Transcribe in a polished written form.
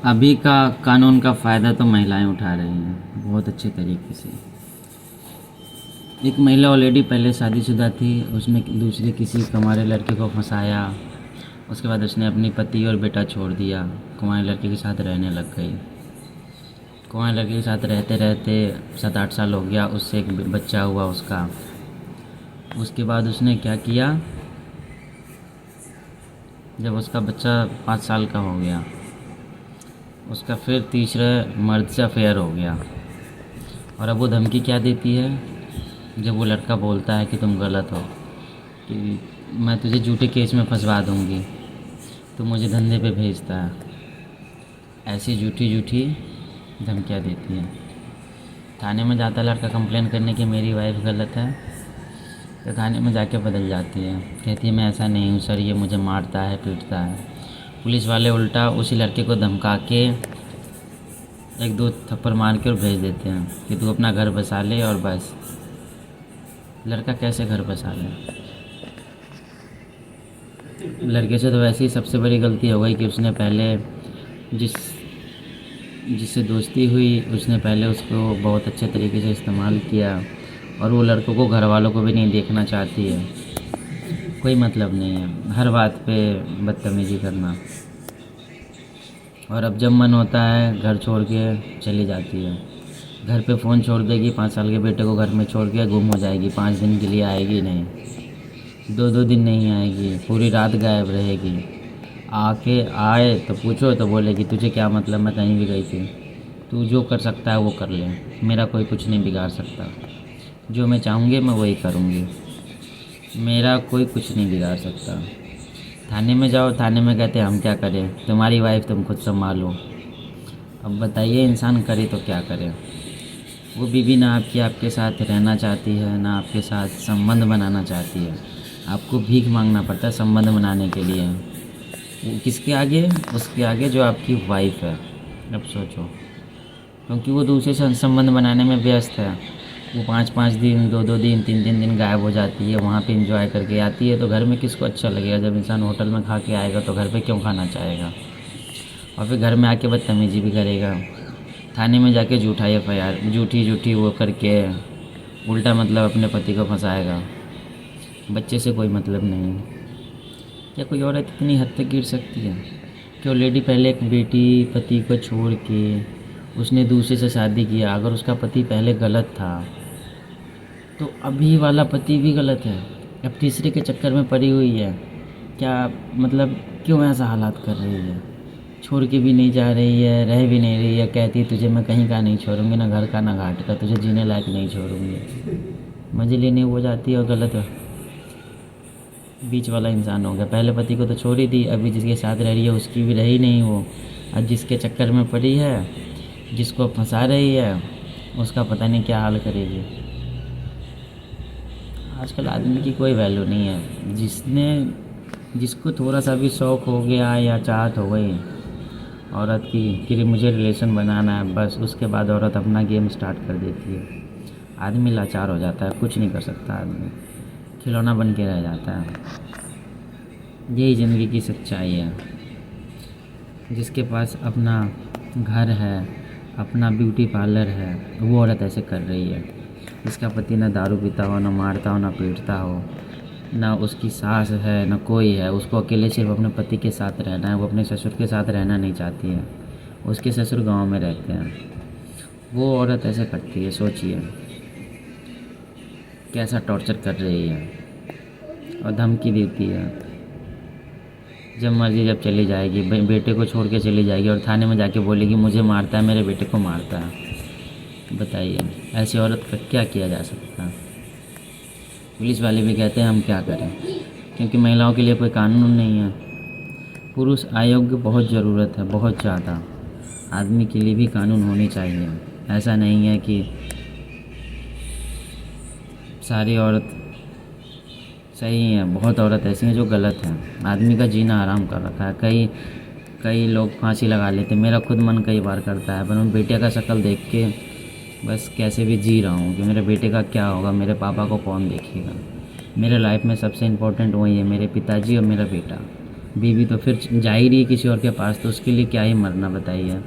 अभी का कानून का फ़ायदा तो महिलाएं उठा रही हैं बहुत अच्छे तरीके से। एक महिला ऑलरेडी पहले शादीशुदा थी, उसने दूसरे किसी कुंवारे लड़के को फंसाया। उसके बाद उसने अपनी पति और बेटा छोड़ दिया, कुंवारे लड़के के साथ रहने लग गई। कुंवारे लड़के के साथ रहते रहते 7-8 साल हो गया, उससे एक बच्चा हुआ उसका। उसके बाद उसने क्या किया, जब उसका बच्चा 5 साल का हो गया, उसका फिर तीसरे मर्द से अफेयर हो गया। और अब वो धमकी क्या देती है, जब वो लड़का बोलता है कि तुम गलत हो, कि मैं तुझे झूठे केस में फंसवा दूंगी, तो मुझे धंधे पे भेजता है। ऐसी झूठी झूठी धमकियाँ देती है। थाने में जाता है लड़का कंप्लेन करने की मेरी वाइफ गलत है, तो थाने में जाके बदल जाती है, कहती है मैं ऐसा नहीं हूँ सर, ये मुझे मारता है पीटता है। पुलिस वाले उल्टा उसी लड़के को धमका के 1-2 थप्पड़ मार के और भेज देते हैं कि तू अपना घर बसा ले। और बस लड़का कैसे घर बसा ले? लड़के से तो वैसे ही सबसे बड़ी गलती हो गई कि उसने पहले जिससे दोस्ती हुई, उसने पहले उसको बहुत अच्छे तरीके से इस्तेमाल किया। और वो लड़कों को घर वालों को भी नहीं देखना चाहती है, कोई मतलब नहीं है, हर बात पे बदतमीज़ी करना। और अब जब मन होता है घर छोड़ के चली जाती है। घर पे फ़ोन छोड़ देगी, 5 साल के बेटे को घर में छोड़ के गुम हो जाएगी, 5 दिन के लिए आएगी नहीं, 2-2 दिन नहीं आएगी, पूरी रात गायब रहेगी। आए तो पूछो तो बोलेगी तुझे क्या मतलब, मैं कहीं भी गई थी, तू जो कर सकता है वो कर ले, मेरा कोई कुछ नहीं बिगाड़ सकता, जो मैं चाहूँगी मैं वही करूँगी, मेरा कोई कुछ नहीं बिगाड़ सकता। थाने में जाओ, थाने में कहते हम क्या करें, तुम्हारी वाइफ तुम खुद संभालो। अब बताइए इंसान करे तो क्या करे? वो बीवी ना आपके साथ रहना चाहती है, ना आपके साथ संबंध बनाना चाहती है। आपको भीख मांगना पड़ता है संबंध बनाने के लिए। वो किसके आगे? उसके आगे जो आपकी वाइफ है। अब सोचो, क्योंकि वो दूसरे से संबंध बनाने में व्यस्त है। वो 5-5 दिन, 2-2 दिन, 3-3 दिन गायब हो जाती है, वहाँ पे एंजॉय करके आती है। तो घर में किसको अच्छा लगेगा? जब इंसान होटल में खा के आएगा तो घर पे क्यों खाना चाहेगा? और फिर घर में आके बदतमीज़ी भी करेगा। थाने में जाके झूठा एफआईआर, झूठी वो करके उल्टा मतलब अपने पति को फंसाएगा। बच्चे से कोई मतलब नहीं। क्या कोई औरत इतनी हद तक गिर सकती है कि ऑलरेडी पहले एक बेटी पति को छोड़ के उसने दूसरे से शादी किया? अगर उसका पति पहले गलत था तो अभी वाला पति भी गलत है, अब तीसरे के चक्कर में पड़ी हुई है। क्या मतलब, क्यों ऐसा हालात कर रही है? छोड़ के भी नहीं जा रही है, रह भी नहीं रही है, कहती है तुझे मैं कहीं का नहीं छोड़ूंगी, ना घर का ना घाट का, तुझे जीने लायक नहीं छोड़ूंगी। मज़े लेने वो जाती है और गलत है। बीच वाला इंसान हो गया। पहले पति को तो छोड़ ही दी, अभी जिसके साथ रह रही है उसकी भी रही नहीं वो, अब जिसके चक्कर में पड़ी है, जिसको फंसा रही है, उसका पता नहीं क्या हाल करेगी। आजकल आदमी की कोई वैल्यू नहीं है। जिसको थोड़ा सा भी शौक़ हो गया या चाहत हो गई औरत की कि मुझे रिलेशन बनाना है, बस उसके बाद औरत अपना गेम स्टार्ट कर देती है। आदमी लाचार हो जाता है, कुछ नहीं कर सकता, आदमी खिलौना बन के रह जाता है। यही ज़िंदगी की सच्चाई है। जिसके पास अपना घर है, अपना ब्यूटी पार्लर है, वो औरत ऐसे कर रही है। इसका पति ना दारू पीता हो, ना मारता हो, ना पीटता हो, ना उसकी सास है, ना कोई है, उसको अकेले सिर्फ अपने पति के साथ रहना है। वो अपने ससुर के साथ रहना नहीं चाहती है, उसके ससुर गांव में रहते हैं। वो औरत ऐसे करती है, सोचिए कैसा टॉर्चर कर रही है। और धमकी देती है, जब मर्जी जब चली जाएगी, बेटे को छोड़ के चली जाएगी और थाने में जाके बोलेगी मुझे मारता है, मेरे बेटे को मारता है। बताइए ऐसी औरत का क्या किया जा सकता है? पुलिस वाले भी कहते हैं हम क्या करें, क्योंकि महिलाओं के लिए कोई कानून नहीं है। पुरुष आयोग की बहुत ज़रूरत है, बहुत ज़्यादा। आदमी के लिए भी कानून होनी चाहिए। ऐसा नहीं है कि सारी औरत सही है, बहुत औरत ऐसी हैं जो गलत हैं। आदमी का जीना आराम कर रखा है। कई लोग फांसी लगा लेते। मेरा खुद मन कई बार करता है, पर मैं बेटे का शक्ल देख के बस कैसे भी जी रहा हूँ कि मेरे बेटे का क्या होगा, मेरे पापा को कौन देखेगा। मेरे लाइफ में सबसे इम्पोर्टेंट वही है, मेरे पिताजी और मेरा बेटा। बीवी तो फिर जा ही रही है किसी और के पास, तो उसके लिए क्या ही मरना, बताइए।